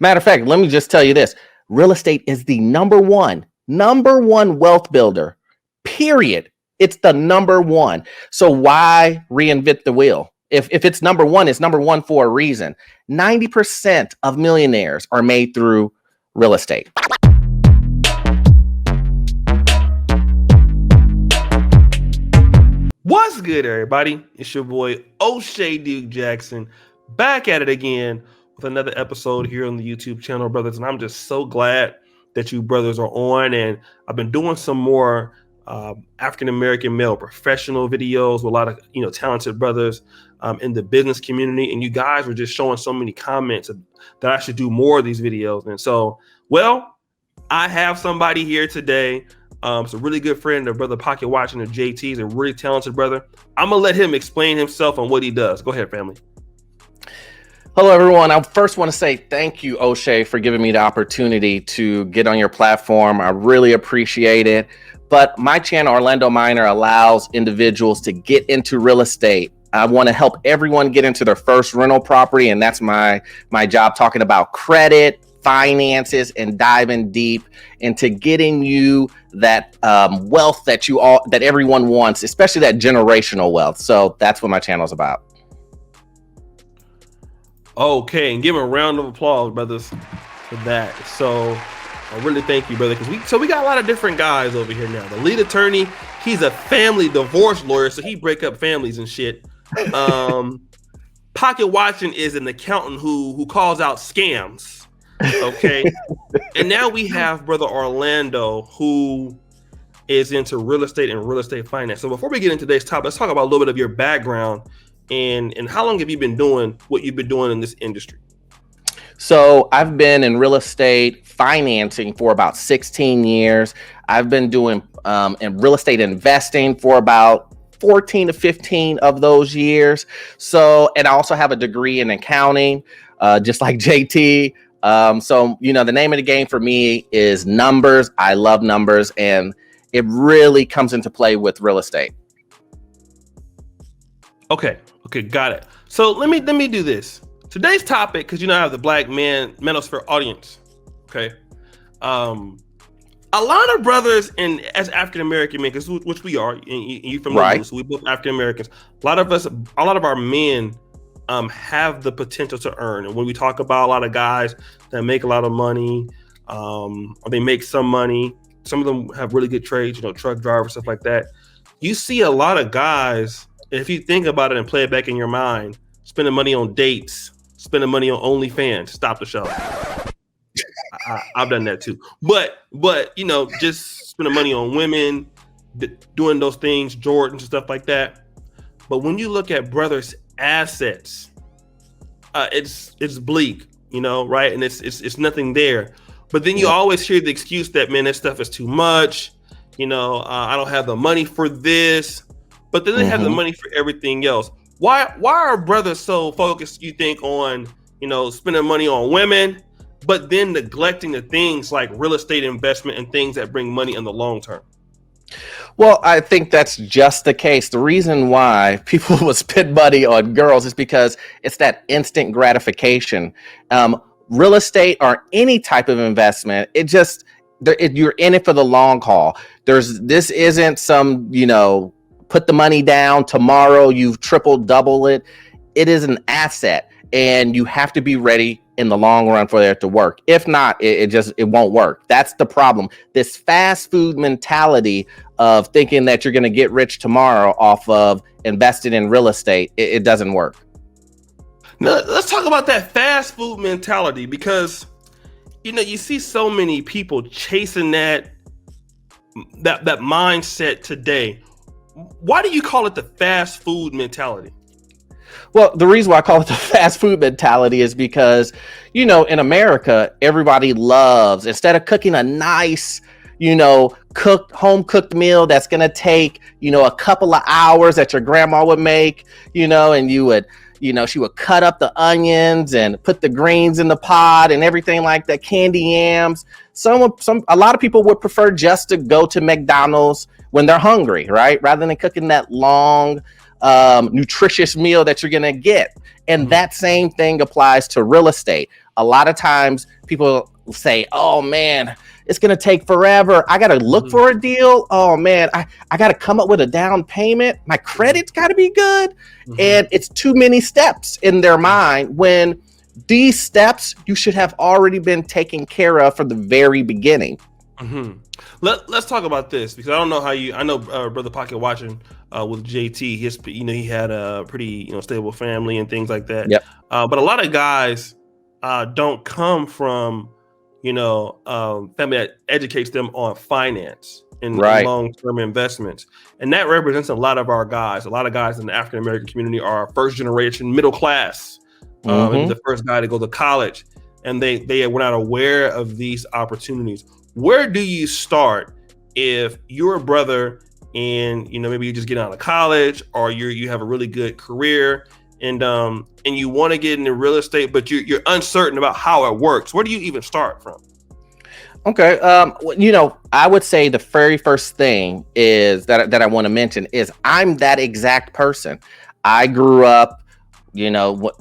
Matter of fact, let me just tell you this. Real estate is the number one wealth builder, period. It's the number one. So why reinvent the wheel? If it's number one, it's number one for a reason. 90% of millionaires are made through real estate. What's good, everybody? It's your boy O'Shea Duke Jackson, back at it again with another episode here on the YouTube channel, brothers. And I'm just so glad that you brothers are on. And I've been doing some more African-American male professional videos with a lot of talented brothers in the business community. And you guys were just showing so many comments that I should do more of these videos. And so, well, I have somebody here today. It's a really good friend of Brother Pocket Watching, of JT. He's a really talented brother. I'm gonna let him explain himself and what he does. Go ahead, family. Hello, everyone. I first want to say thank you, O'Shea, for giving me the opportunity to get on your platform. I really appreciate it. But my channel, Orlando Minor, allows individuals to get into real estate. I want to help everyone get into their first rental property, and that's my job, talking about credit, finances, and diving deep into getting you that wealth that everyone wants, especially that generational wealth. So that's what my channel is about. Okay, and give him a round of applause, brothers, for that. So I really thank you, brother, because we got a lot of different guys over here now. The lead attorney, he's a family divorce lawyer, so he break up families and shit. Pocket Watching is an accountant who calls out scams. Okay. And now we have Brother Orlando, who is into real estate and real estate finance. So before we get into today's topic, let's talk about a little bit of your background and how long have you been doing what you've been doing in this industry? So I've been in real estate financing for about 16 years. I've been doing in real estate investing for about 14 to 15 of those years. So, and I also have a degree in accounting, just like JT. So, the name of the game for me is numbers. I love numbers, and it really comes into play with real estate. Okay, got it. So let me do this. Today's topic, because I have the Black Manosphere audience. Okay. A lot of brothers, and as African American men, which we are, and you from the so we both African Americans. A lot of our men have the potential to earn. And when we talk about a lot of guys that make a lot of money, or they make some money, some of them have really good trades, truck drivers, stuff like that. You see a lot of guys, if you think about it and play it back in your mind, spending money on dates, spending money on OnlyFans. Stop the show. I've done that too. But just spending money on women, doing those things, Jordans and stuff like that. But when you look at brothers' assets, it's bleak, right? And it's nothing there. But then you always hear the excuse that, man, that stuff is too much. I don't have the money for this. But then they have the money for everything else. Why are brothers so focused, you think, on spending money on women, but then neglecting the things like real estate investment and things that bring money in the long term? Well, I think that's just the case. The reason why people will spend money on girls is because it's that instant gratification. Real estate or any type of investment, you're in it for the long haul. This isn't some, put the money down tomorrow, you've double it. It is an asset, and you have to be ready in the long run for it to work. If not, it won't work. That's the problem. This fast food mentality of thinking that you're going to get rich tomorrow off of invested in real estate, it doesn't work. Now, let's talk about that fast food mentality, because you see so many people chasing that mindset today. Why do you call it the fast food mentality? Well, the reason why I call it the fast food mentality is because, in America, everybody loves, instead of cooking a nice, home cooked meal that's going to take, a couple of hours that your grandma would make, and you would, she would cut up the onions and put the greens in the pot and everything like that, candy yams. A lot of people would prefer just to go to McDonald's when they're hungry, right? Rather than cooking that long, nutritious meal that you're going to get. And that same thing applies to real estate. a lot of times people say, oh man, it's going to take forever. I got to look for a deal. Oh man, I got to come up with a down payment. My credit's got to be good. And it's too many steps in their mind, when these steps you should have already been taken care of from the very beginning. Let's talk about this, because I don't know how you. I know Brother Pocket watching with JT. He had a pretty stable family and things like that. Yep. But a lot of guys don't come from family that educates them on finance and long-term investments, and that represents a lot of our guys. A lot of guys in the African American community are first generation middle class. Maybe the first guy to go to college, and they were not aware of these opportunities. Where do you start if you're a brother and maybe you just get out of college, or you have a really good career and you want to get into real estate, but you're uncertain about how it works? Where do you even start from? Okay. I would say the very first thing is that I want to mention is I'm that exact person. I grew up,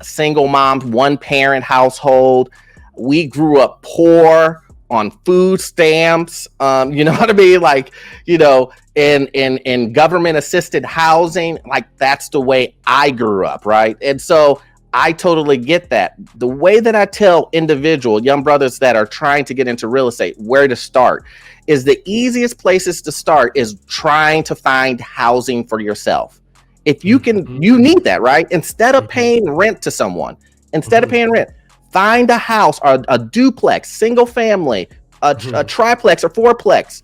single mom, one parent household. We grew up poor on food stamps. You know what I mean? Like, in government assisted housing, like that's the way I grew up. Right. And so I totally get that. The way that I tell individual young brothers that are trying to get into real estate where to start is the easiest places to start is trying to find housing for yourself. If you can, you need that, right? Instead of paying rent to someone, find a house or a duplex, single family, a triplex or fourplex.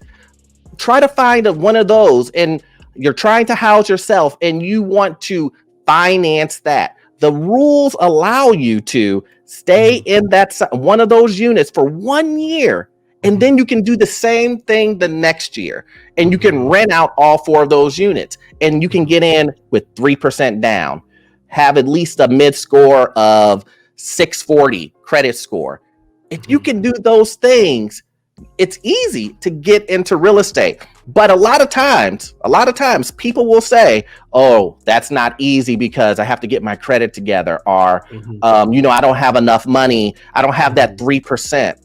Try to find one of those, and you're trying to house yourself and you want to finance that. The rules allow you to stay in that one of those units for 1 year, and then you can do the same thing the next year, and you can rent out all 4 of those units, and you can get in with 3% down, have at least a mid score of 640 credit score. If you can do those things, it's easy to get into real estate. But a lot of times people will say, oh, that's not easy because I have to get my credit together, or I don't have enough money, I don't have that 3%.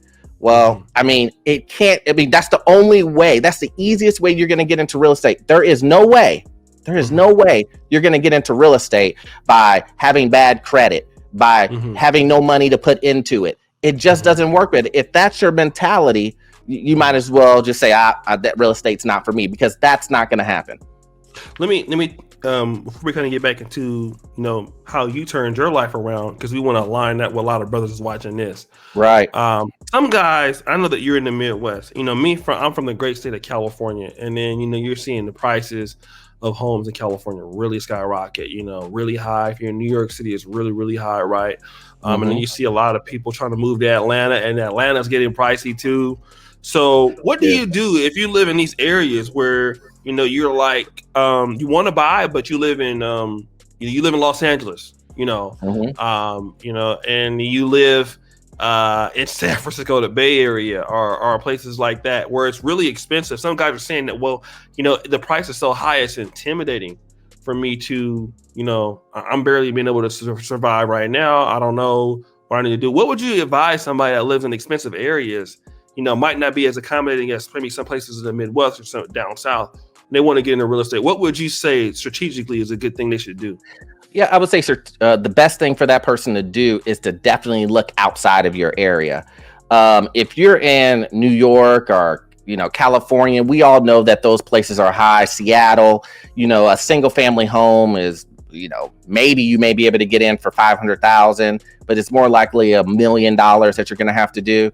Well, that's the only way, that's the easiest way you're going to get into real estate. There is no way you're going to get into real estate by having bad credit, by having no money to put into it. It just doesn't work with it. If that's your mentality, you might as well just say, that real estate's not for me, because that's not going to happen. Let me before we kind of get back into how you turned your life around, because we want to align that with a lot of brothers is watching this. Right. Some guys, I know that you're in the Midwest. I'm from the great state of California, and then you're seeing the prices of homes in California really skyrocket. Really high. If you're in New York City, it's really, really high, right? And then you see a lot of people trying to move to Atlanta, and Atlanta's getting pricey too. So what do you do if you live in these areas where you're like you want to buy, but you live in you live in Los Angeles, and you live in San Francisco, the Bay Area, or places like that where it's really expensive. Some guys are saying that, well, the price is so high, it's intimidating for me to, I'm barely being able to survive right now. I don't know what I need to do. What would you advise somebody that lives in expensive areas, might not be as accommodating as maybe some places in the Midwest or some down south, and they want to get into real estate? What would you say strategically is a good thing they should do? Yeah, I would say the best thing for that person to do is to definitely look outside of your area. If you're in New York or California, we all know that those places are high. Seattle, a single family home is, maybe you may be able to get in for $500,000, but it's more likely $1 million that you're going to have to do.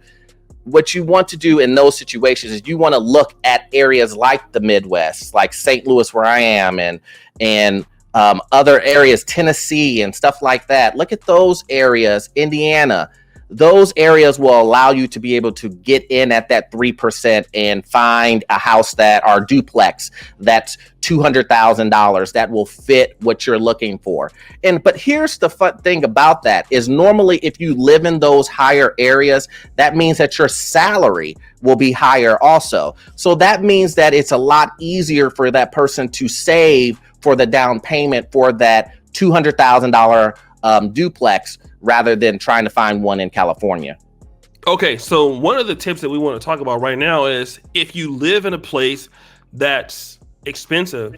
What you want to do in those situations is you want to look at areas like the Midwest, like St. Louis, where I am, and other areas, Tennessee and stuff like that. Look at those areas, Indiana. Those areas will allow you to be able to get in at that 3% and find a house or duplex that's $200,000 that will fit what you're looking for. But here's the fun thing about that is normally if you live in those higher areas, that means that your salary will be higher also. So that means that it's a lot easier for that person to save for the down payment for that $200,000 duplex, rather than trying to find one in California. Okay, so one of the tips that we want to talk about right now is if you live in a place that's expensive,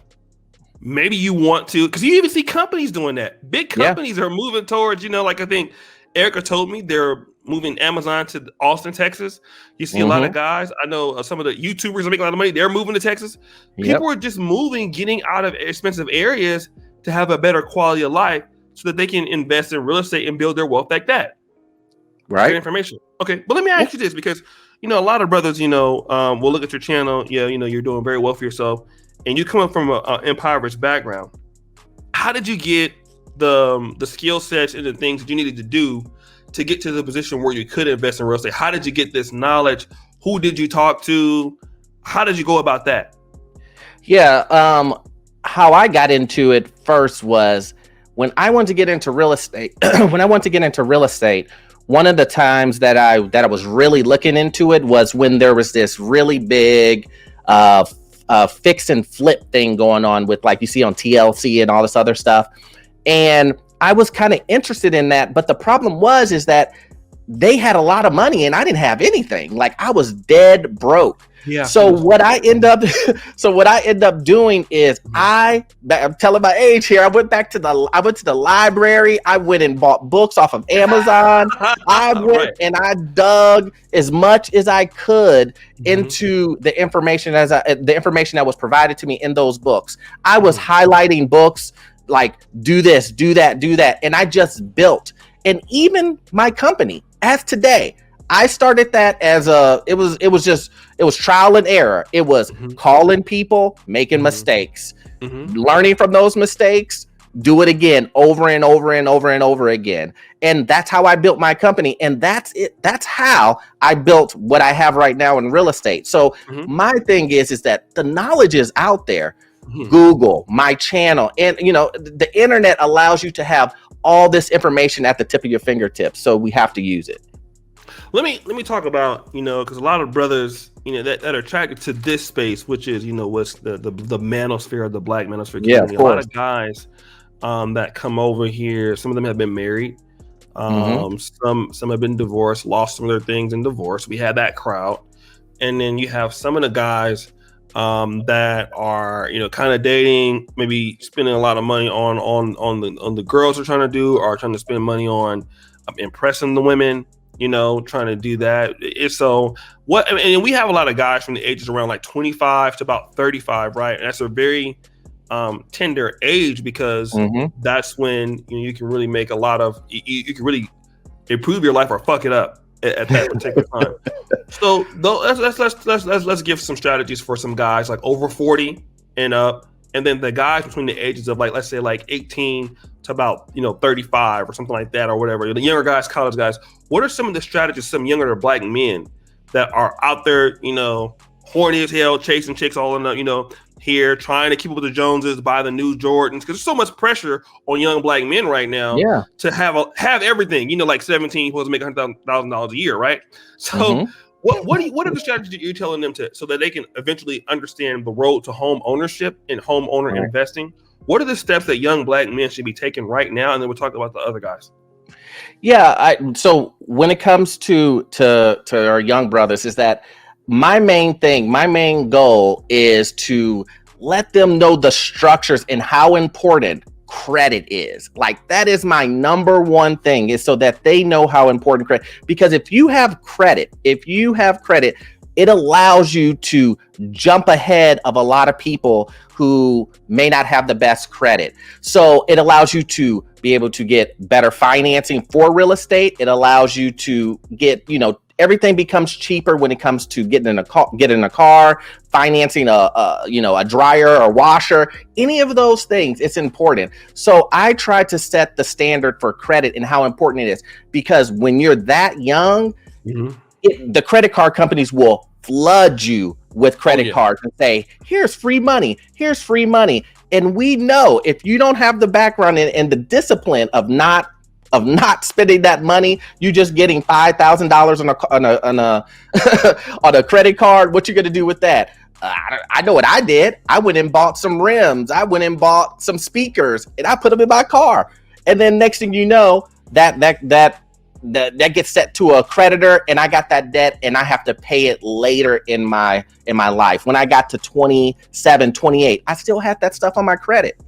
maybe you want to, because you even see companies doing that. Big companies are moving towards, like I think Erica told me they're moving Amazon to Austin, Texas. You see a lot of guys. I know some of the YouTubers that make a lot of money. They're moving to Texas. People are just moving, getting out of expensive areas to have a better quality of life so that they can invest in real estate and build their wealth like that. Right. Great information. Okay, but let me ask you this, because a lot of brothers, will look at your channel. Yeah, you're doing very well for yourself, and you come from an impoverished background. How did you get the skill sets and the things that you needed to do to get to the position where you could invest in real estate? How did you get this knowledge? Who did you talk to? How did you go about that? Yeah, how I got into it first was when I wanted to get into real estate. One of the times that I was really looking into it was when there was this really big fix and flip thing going on with, like you see on TLC and all this other stuff. And I was kind of interested in that. But the problem is that they had a lot of money and I didn't have anything. Like, I was dead broke. Yeah. So what I end up doing is I'm telling my age here. I went to the library. I went and bought books off of Amazon. I went and I dug as much as I could into the information that was provided to me in those books. I was highlighting books like do this, do that, do that, and I just built. And even my company, as today, I started that as it was trial and error. It was calling people, making mistakes, learning from those mistakes, do it again over and over and over and over again. And that's how I built my company. And that's it. That's how I built what I have right now in real estate. So my thing is that the knowledge is out there. Google, my channel, and the internet allows you to have all this information at the tip of your fingertips. So we have to use it. Let me talk about, because a lot of brothers, that are attracted to this space, which is, what's the manosphere, the black manosphere community. Yeah, a lot of guys that come over here, some of them have been married. Some have been divorced, lost some of their things in divorce. We had that crowd. And then you have some of the guys that are, kind of dating, maybe spending a lot of money on the girls they're trying to do, or trying to spend money on impressing the women. Trying to do that. And we have a lot of guys from the ages around like 25 to about 35, right? And that's a very tender age, because that's when you can really make a lot of, you can really improve your life or fuck it up at that particular time. So let's give some strategies for some guys like over 40 and up, and then the guys between the ages of, like, let's say like 18 to about 35 or something like that, or whatever. The younger guys, college guys. What are some of the strategies some younger black men that are out there, horny as hell, chasing chicks all in the, here, trying to keep up with the Joneses, buy the new Jordans, because there's so much pressure on young black men right now to have everything. Like 17, supposed to make $100,000 a year, right? So what are the strategies that you're telling them so that they can eventually understand the road to home ownership and homeowner investing? What are the steps that young black men should be taking right now? And then we'll talk about the other guys. Yeah. So when it comes to our young brothers, is that my main goal is to let them know the structures and how important credit is. Like, that is my number one thing, is so that they know how important credit, because if you have credit, it allows you to jump ahead of a lot of people who may not have the best credit. So it allows you to be able to get better financing for real estate. It allows you to get, everything becomes cheaper when it comes to getting a car, financing a dryer or washer, any of those things. It's important. So I try to set the standard for credit and how important it is, because when you're that young, the credit card companies will flood you with credit cards and say, here's free money. And we know if you don't have the background and the discipline of not spending that money, you just getting $5,000 on a credit card, what you going to do with that? I know what I did. I went and bought some rims. I went and bought some speakers, and I put them in my car. And then next thing you know, that gets set to a creditor, and I got that debt and I have to pay it later in my life. When I got to 27, 28, I still had that stuff on my credit.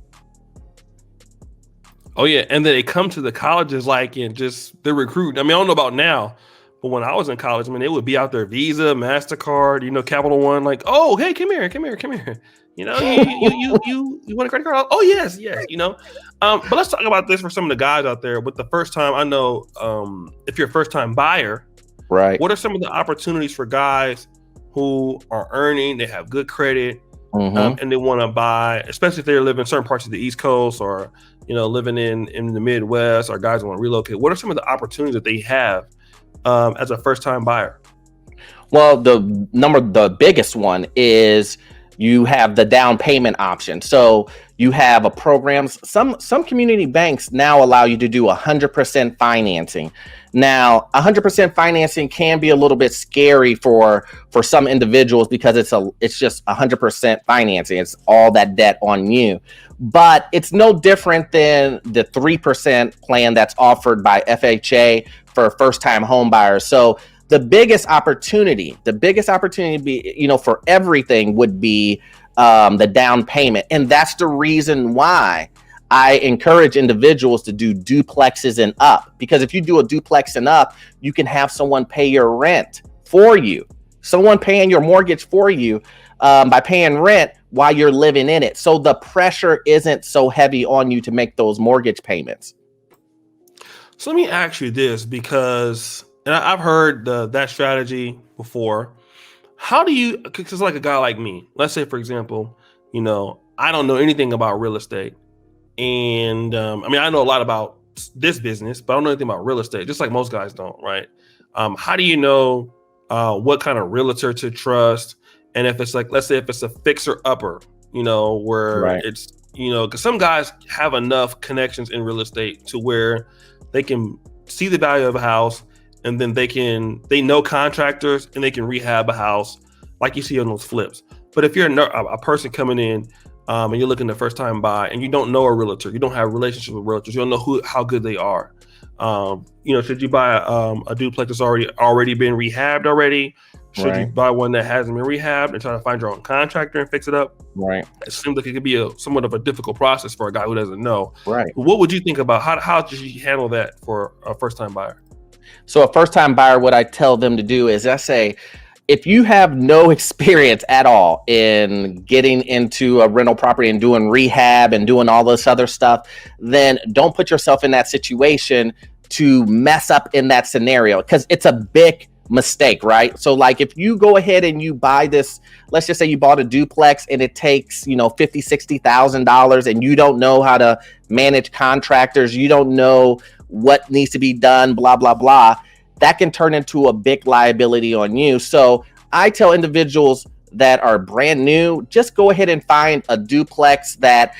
Oh yeah, and then they come to the colleges like and just they're recruiting. I mean, I don't know about now, but when I was in college, I mean, they would be out there Visa, MasterCard, Capital One, like, oh, hey, come here. You want a credit card? Oh yes. But let's talk about this for some of the guys out there. With the first time, I know if you're a first time buyer, right? What are some of the opportunities for guys who are earning, they have good credit, and they want to buy, especially if they're living in certain parts of the East Coast or living in the Midwest, or guys want to relocate? What are some of the opportunities that they have as a first time buyer? Well, the biggest one is you have the down payment option. So you have a programs. Some community banks now allow you to do 100% financing. Now, 100% financing can be a little bit scary for some individuals because it's just 100% financing. It's all that debt on you. But it's no different than the 3% plan that's offered by FHA for first-time home buyers. So the biggest opportunity be, for everything would be the down payment. And that's the reason why I encourage individuals to do duplexes and up, because if you do a duplex and up, you can have someone pay your rent for you, someone paying your mortgage for you by paying rent while you're living in it. So the pressure isn't so heavy on you to make those mortgage payments. So let me ask you this, because I've heard that strategy before. How do you, because like a guy like me, let's say, for example, I don't know anything about real estate. And I know a lot about this business, but I don't know anything about real estate, just like most guys don't, right? How do you know what kind of realtor to trust? And if it's like, let's say if it's a fixer upper, where right. It's, because some guys have enough connections in real estate to where they can see the value of a house, and then they know contractors and they can rehab a house like you see on those flips. But if you're a person coming in and you're looking to first time buy and you don't know a realtor, you don't have a relationship with realtors, you don't know how good they are. Should you buy a duplex that's already been rehabbed already? Should you buy one that hasn't been rehabbed and try to find your own contractor and fix it up? Right. It seems like it could be somewhat of a difficult process for a guy who doesn't know. Right. What would you think about how did you handle that for a first time buyer? So a first time buyer, what I tell them to do is I say, if you have no experience at all in getting into a rental property and doing rehab and doing all this other stuff, then don't put yourself in that situation to mess up in that scenario, because it's a big mistake, right? So like if you go ahead and you buy this, let's just say you bought a duplex and it takes, $50,000-$60,000 and you don't know how to manage contractors, you don't know what needs to be done, blah, blah, blah, that can turn into a big liability on you. So I tell individuals that are brand new, just go ahead and find a duplex that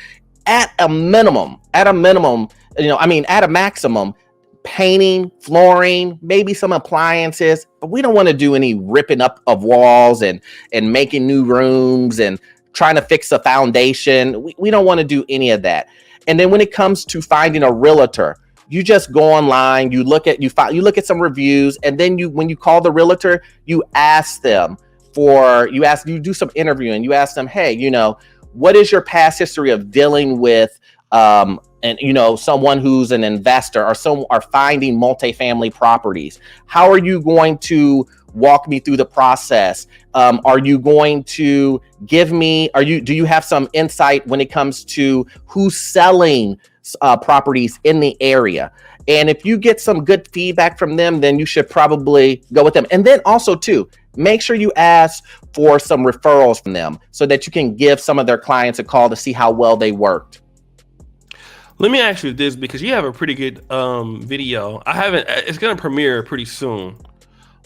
at a maximum, painting, flooring, maybe some appliances, but we don't want to do any ripping up of walls and making new rooms and trying to fix a foundation. We don't want to do any of that. And then when it comes to finding a realtor, you just go online, you look at some reviews, and then when you call the realtor, you do some interviewing, you ask them, hey, what is your past history of dealing with someone who's an investor or finding multifamily properties? How are you going to walk me through the process? Are you going to do you have some insight when it comes to who's selling properties in the area? And if you get some good feedback from them, then you should probably go with them. And then also too, make sure you ask for some referrals from them so that you can give some of their clients a call to see how well they worked. Let me ask you this, because you have a pretty good video. It's going to premiere pretty soon,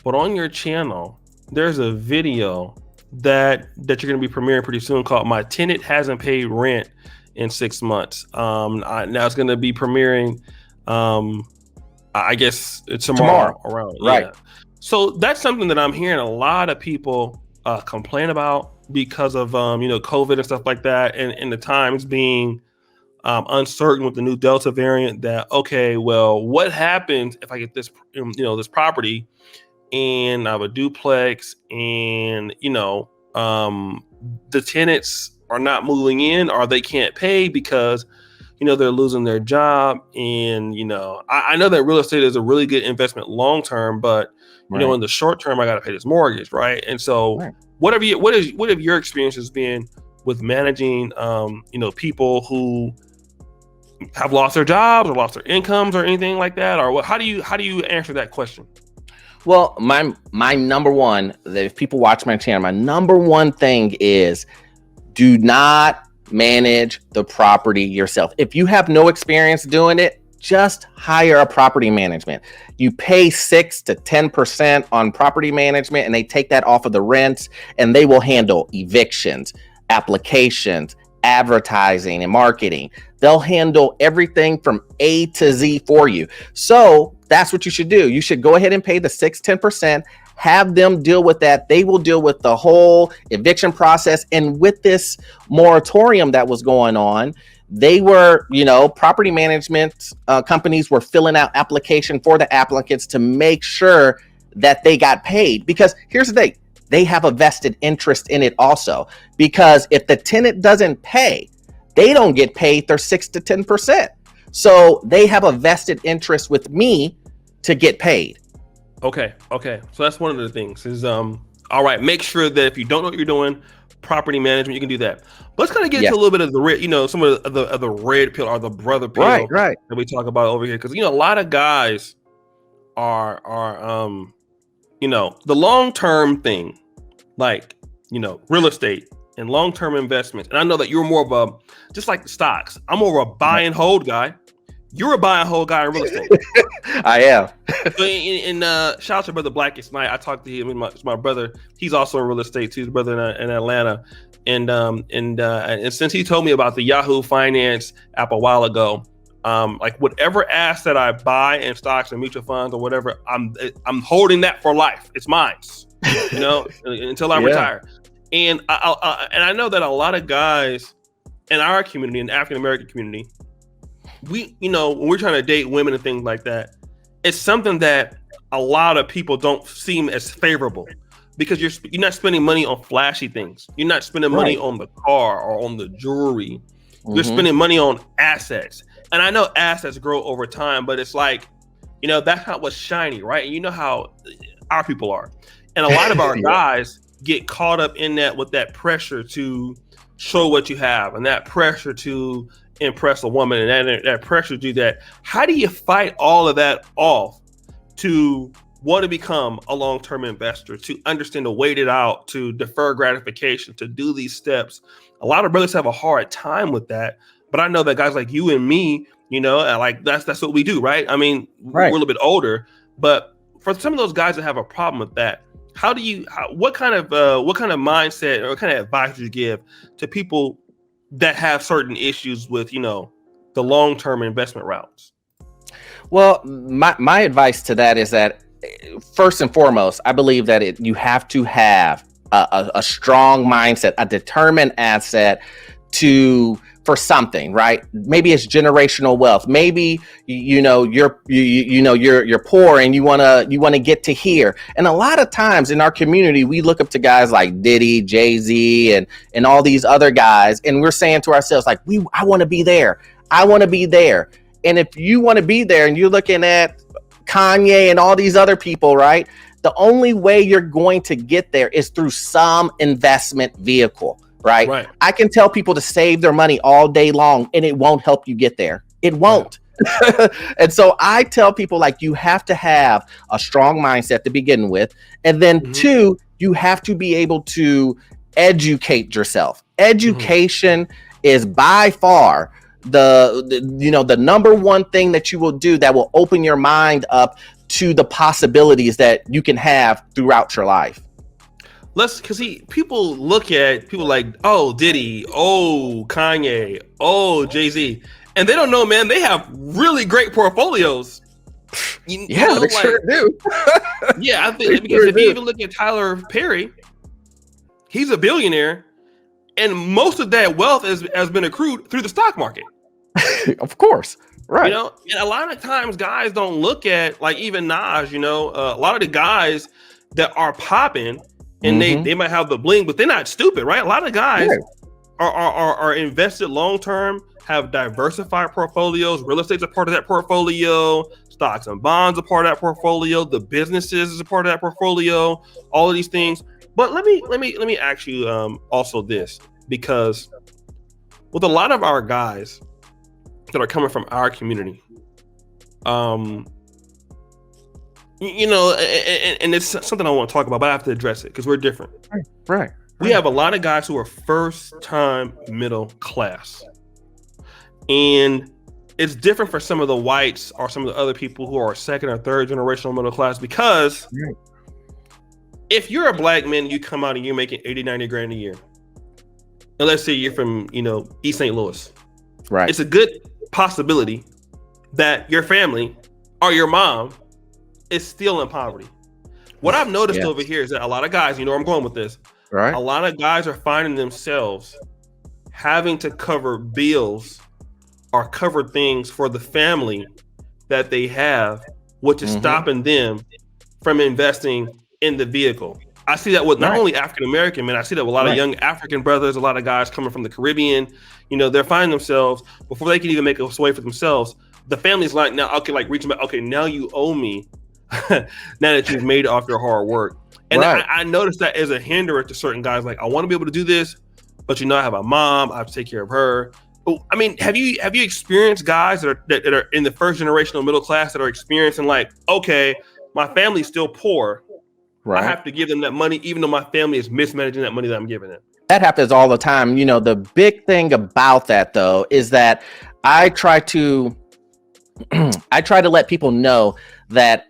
but on your channel, there's a video that you're going to be premiering pretty soon called "My Tenant Hasn't Paid Rent in 6 Months." Now it's going to be premiering, I guess tomorrow around. Right. Yeah. So that's something that I'm hearing a lot of people complain about because of, COVID and stuff like that. And the times being uncertain with the new Delta variant that, okay, well, what happens if I get this, this property and I have a duplex and, the tenants are not moving in or they can't pay because, they're losing their job. And, I know that real estate is a really good investment long-term, but, in the short term, I got to pay this mortgage. Right. And so what have your experiences been with managing, people who have lost their jobs or lost their incomes or anything like that? Or how do you answer that question? Well, my number one, if people watch my channel, my number one thing is do not manage the property yourself. If you have no experience doing it, just hire a property management. You pay 6 to 10% on property management, and they take that off of the rents, and they will handle evictions, applications, advertising, and marketing. They'll handle everything from A to Z for you. So that's what you should do. You should go ahead and pay the 6-10%, have them deal with that. They will deal with the whole eviction process. And with this moratorium that was going on, they were, property management companies were filling out application for the applicants to make sure that they got paid. Because here's the thing, they have a vested interest in it also. Because if the tenant doesn't pay, they don't get paid their 6 to 10%. So they have a vested interest with me to get paid. Okay. So that's one of the things is, all right, make sure that if you don't know what you're doing, property management, you can do that. But let's kind of get into a little bit of the red, some of the red pill or the brother pill right. that we talk about over here. Because, a lot of guys are the long-term thing, like, real estate and long-term investments. And I know that you're more of a, just like the stocks, I'm more of a buy and hold guy. You're a buy and hold guy in real estate. I am. And shout out to Brother Blackest Night. I talked to him. It's my brother. He's also in real estate too. His brother in Atlanta. And since he told me about the Yahoo Finance app a while ago, like whatever asset I buy in stocks and mutual funds or whatever, I'm holding that for life. It's mine. Until I retire. And I know that a lot of guys in our community, in the African American community, we, when we're trying to date women and things like that, it's something that a lot of people don't seem as favorable because you're not spending money on flashy things. You're not spending money on the car or on the jewelry. Mm-hmm. You're spending money on assets. And I know assets grow over time, but it's like, that's not what's shiny, right? And you know how our people are. And a lot of our guys get caught up in that with that pressure to show what you have and that pressure to impress a woman and that pressure to do that. How do you fight all of that off to want to become a long-term investor, to understand to wait it out, to defer gratification, to do these steps? A lot of brothers have a hard time with that, but I know that guys like you and me, like that's what we do, right? I mean, we're a little bit older, but for some of those guys that have a problem with that, what kind of mindset or what kind of advice would you give to people that have certain issues with, the long-term investment routes? Well, my advice to that is that first and foremost, I believe that you have to have a strong mindset, a determined asset for something, right? Maybe it's generational wealth. Maybe you're poor and you want to get to here. And a lot of times in our community, we look up to guys like Diddy, Jay-Z, and all these other guys, and we're saying to ourselves like, I want to be there. I want to be there. And if you want to be there and you're looking at Kanye and all these other people, right? The only way you're going to get there is through some investment vehicle. Right. I can tell people to save their money all day long and it won't help you get there. It won't. And so I tell people like you have to have a strong mindset to begin with. And then two, you have to be able to educate yourself. Education is by far the number one thing that you will do that will open your mind up to the possibilities that you can have throughout your life. Because people look at people like, oh, Diddy, oh, Kanye, oh, Jay-Z, and they don't know, man, they have really great portfolios. They sure do. Yeah, I think because if you even look at Tyler Perry, he's a billionaire, and most of that wealth has been accrued through the stock market. Of course. Right. You know, and a lot of times guys don't look at, like, even Nas, you know, a lot of the guys that are popping and Mm-hmm. they might have the bling, but they're not stupid, right? A lot of guys Right. are invested long term, have diversified portfolios. Real estate's a part of that portfolio. Stocks and bonds are part of that portfolio. The businesses is a part of that portfolio. All of these things. But let me ask you also this, because with a lot of our guys that are coming from our community, you know, and it's something I want to talk about, but I have to address it because we're different. Right. We have a lot of guys who are first time middle class, and it's different for some of the whites or some of the other people who are second or third generational middle class, because Right. if you're a black man, you come out and you're making 80, 90 grand a year, and let's say you're from, you know, East St. Louis, Right. it's a good possibility that your family or your mom is still in poverty. What I've noticed Yes. over here is that a lot of guys, you know where I'm going with this, Right. a lot of guys are finding themselves having to cover bills or cover things for the family that they have, which is Mhm. stopping them from investing in the vehicle. I see that with not Right. only African American men, I see that with a lot of Right. young African brothers, a lot of guys coming from the Caribbean. You know, they're finding themselves, before they can even make a way for themselves, the family's like, now, okay, like reaching back, okay, now you owe me now that you've made it off your hard work. And Right. I noticed that as a hindrance to certain guys, like, I want to be able to do this, but you know, I have a mom, I have to take care of her. I mean, have you experienced guys that are in the first generational middle class that are experiencing, like, okay, my family's still poor, I Right. have to give them that money, even though my family is mismanaging that money that I'm giving them? That happens all the time. You know, the big thing about that though is that I try to I try to let people know that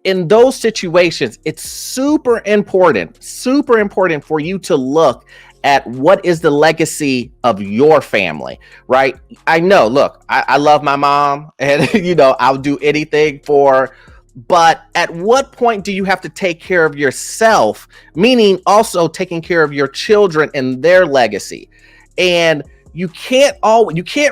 in those situations, it's super important for you to look at what is the legacy of your family, right? I know, look, I love my mom and, you know, I'll do anything for, but at what point do you have to take care of yourself? Meaning also taking care of your children and their legacy. And you can't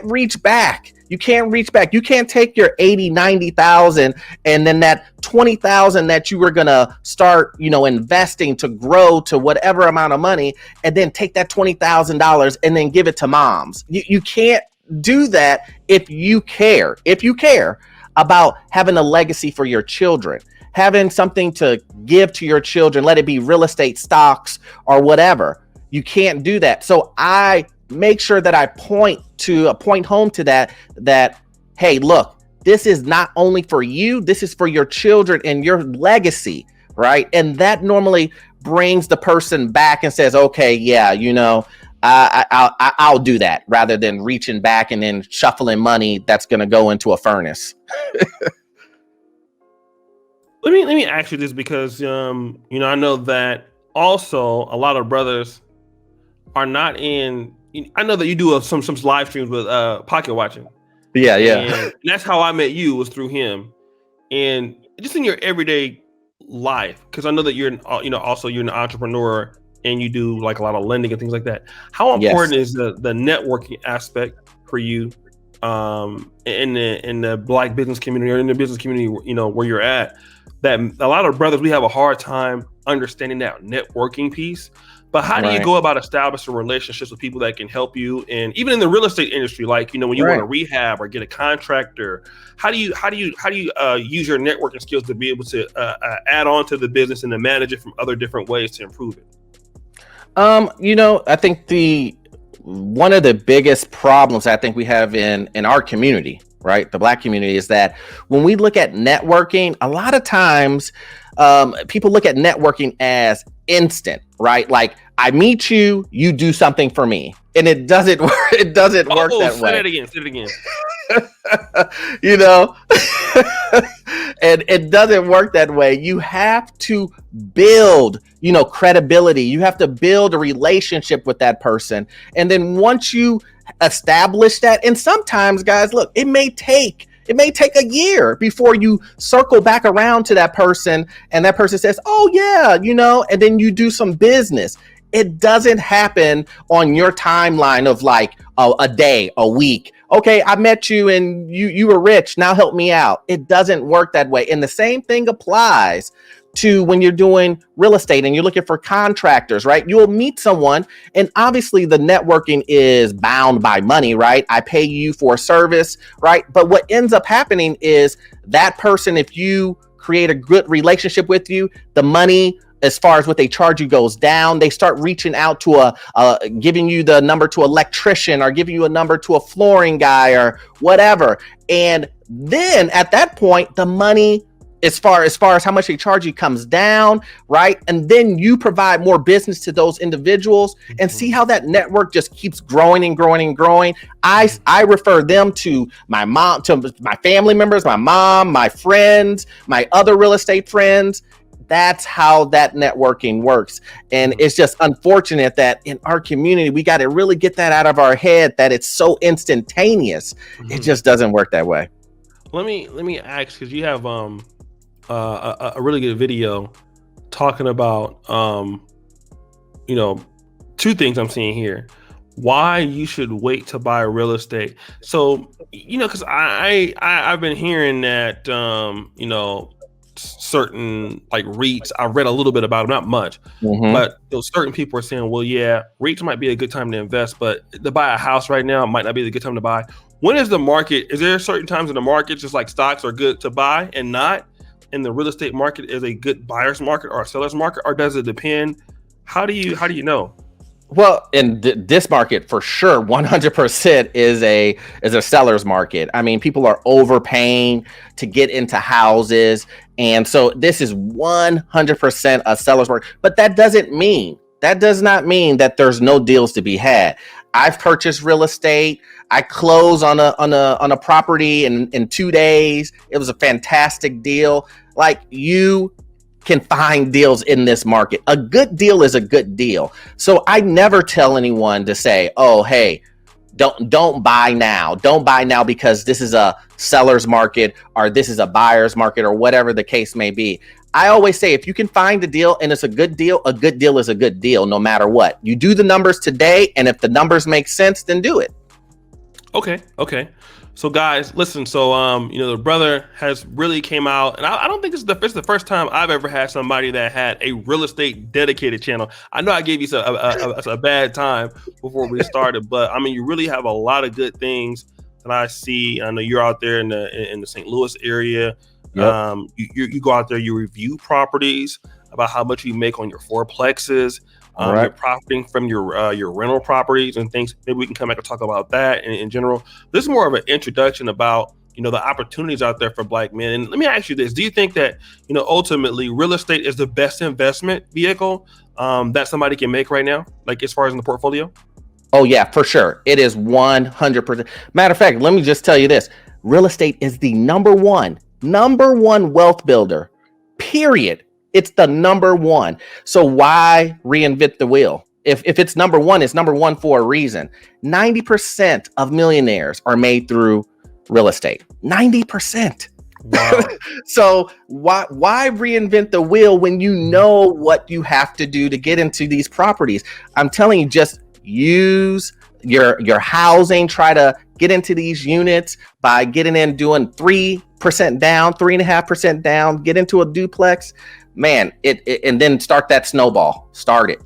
reach back. You can't reach back. You can't take your 80, 90,000 and then that 20,000 that you were going to start, you know, investing to grow to whatever amount of money, and then take that $20,000 and then give it to moms. You can't do that if you care. If you care about having a legacy for your children, having something to give to your children, let it be real estate, stocks, or whatever. You can't do that. So I make sure that I point home to that, hey, look, this is not only for you, this is for your children and your legacy, right? And that normally brings the person back and says, okay, yeah, you know, I'll do that, rather than reaching back and then shuffling money that's going to go into a furnace. Let me ask you this, because you know, I know that also a lot of brothers are not in. I know that you do some live streams with Pocket Watching. Yeah. And that's how I met you, was through him. And just in your everyday life, because I know that you're also you're an entrepreneur and you do like a lot of lending and things like that. How important is the networking aspect for you in the Black business community, or in the business community, you know, where you're at? That a lot of brothers, we have a hard time understanding that networking piece. But how do you go about establishing relationships with people that can help you? And even in the real estate industry, like, you know, when you want to rehab or get a contractor, how do you use your networking skills to be able to add on to the business and to manage it from other different ways to improve it? You know, I think one of the biggest problems I think we have in our community, right, the Black community, is that when we look at networking, a lot of times people look at networking as instant, right? Like, I meet you, you do something for me, and it doesn't work. It doesn't work that way. Say it again. You know, and it doesn't work that way. You have to build, you know, credibility. You have to build a relationship with that person, and then once you establish that, and sometimes, guys, look, it may take a year before you circle back around to that person and that person says, oh yeah, you know, and then you do some business. It doesn't happen on your timeline of like a day, a week, okay, I met you and you were rich. Now help me out. It doesn't work that way. And the same thing applies to when you're doing real estate and you're looking for contractors, right? You'll meet someone, and obviously the networking is bound by money, right? I pay you for a service, right? But what ends up happening is that person, if you create a good relationship with you, the money as far as what they charge you goes down. They start reaching out to giving you the number to an electrician or giving you a number to a flooring guy or whatever. And then at that point, the money as far as how much they charge you comes down, right? And then you provide more business to those individuals and see how that network just keeps growing and growing and growing. I refer them to my mom, to my family members, my mom, my friends, my other real estate friends. That's how that networking works. And it's just unfortunate that in our community, we got to really get that out of our head that it's so instantaneous. It just doesn't work that way. Let me ask, because you have a really good video talking about two things I'm seeing here. Why you should wait to buy real estate. So, because I've been hearing that certain like REITs, I read a little bit about them, not much, but certain people are saying, well, yeah, REITs might be a good time to invest, but to buy a house right now might not be the good time to buy. When is the market? Is there certain times in the market, just like stocks are good to buy and not, and the real estate market is a good buyer's market or a seller's market, or does it depend? How do you know? Well, in this market, for sure, 100% is a seller's market. I mean, people are overpaying to get into houses, and so this is 100% a seller's market. But that does not mean that there's no deals to be had. I've purchased real estate. I closed on a property in 2 days. It was a fantastic deal. Like, you can find deals in this market. A good deal is a good deal. So I never tell anyone to say, oh, hey, don't buy now. Don't buy now because this is a seller's market or this is a buyer's market or whatever the case may be. I always say, if you can find a deal and it's a good deal is a good deal no matter what. You do the numbers today, and if the numbers make sense, then do it. Okay. So guys, listen, so the brother has really came out, and I don't think this is the first time I've ever had somebody that had a real estate dedicated channel. I know I gave you a bad time before we started, but I mean, you really have a lot of good things that I see. I know you're out there in the St. Louis area. Yep. You go out there, you review properties about how much you make on your fourplexes. Right. You're profiting from your rental properties and things. Maybe we can come back and talk about that in general. This is more of an introduction about the opportunities out there for Black men. And let me ask you this: do you think that ultimately real estate is the best investment vehicle that somebody can make right now, like as far as in the portfolio? Oh yeah, for sure. It is 100%. Matter of fact, let me just tell you this: real estate is the number one wealth builder. Period. It's the number one. So why reinvent the wheel? If it's number one, it's number one for a reason. 90% of millionaires are made through real estate. 90%. Wow. So why reinvent the wheel when you know what you have to do to get into these properties? I'm telling you, just use your housing. Try to get into these units by getting in, doing 3% down, 3.5% down, get into a duplex. Man, and then start that snowball. Start it.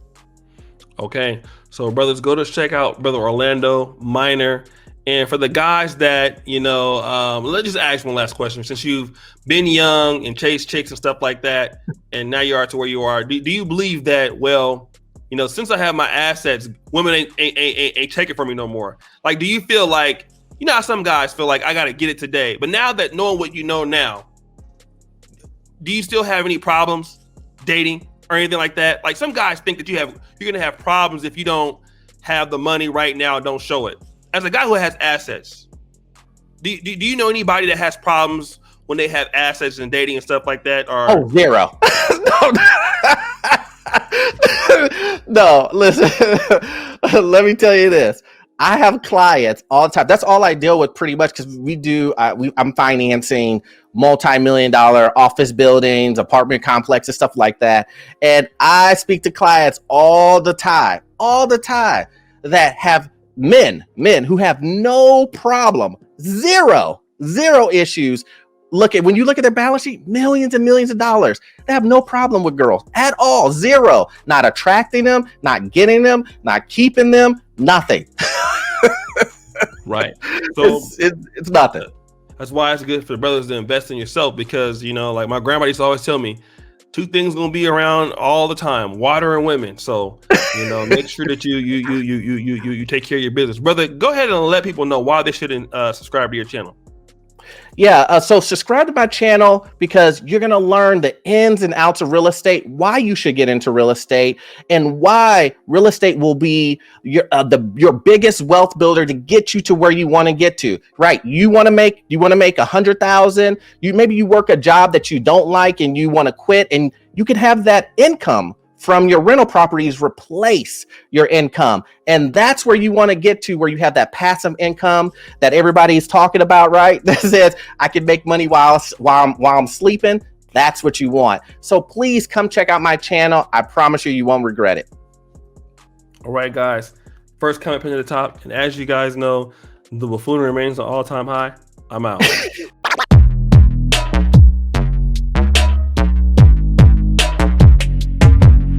Okay, so brothers, go to check out Brother Orlando Minor. And for the guys that let's just ask one last question. Since you've been young and chased chicks and stuff like that, and now you are to where you are, do you believe that? Well, since I have my assets, women ain't taking from me no more. Like, do you feel like how some guys feel like I got to get it today? But now that knowing what you know now, do you still have any problems dating or anything like that? Like, some guys think that you're going to have problems if you don't have the money right now and don't show it. As a guy who has assets, do you know anybody that has problems when they have assets and dating and stuff like that? Or zero. No, listen. Let me tell you this. I have clients all the time. That's all I deal with pretty much, because I'm financing multi-million-dollar office buildings, apartment complexes, stuff like that. And I speak to clients all the time that have men who have no problem, zero issues. When you look at their balance sheet, millions and millions of dollars. They have no problem with girls at all. Zero. Not attracting them, not getting them, not keeping them, nothing. Right. So it's nothing. That's why it's good for the brothers to invest in yourself, because, you know, like my grandma used to always tell me, two things gonna be around all the time: water and women. So, you know, make sure that you take care of your business. Brother, go ahead and let people know why they shouldn't subscribe to your channel. Yeah, so subscribe to my channel because you're going to learn the ins and outs of real estate, why you should get into real estate, and why real estate will be your biggest wealth builder to get you to where you want to get to. Right? You want to make $100,000. Maybe you work a job that you don't like and you want to quit, and you can have that income from your rental properties replace your income. And that's where you want to get to, where you have that passive income that everybody's talking about, right? That says I can make money while I'm sleeping. That's what you want. So please come check out my channel. I promise you won't regret it. All right, guys. First comment pin at the top. And as you guys know, the buffoonery remains an all-time high. I'm out.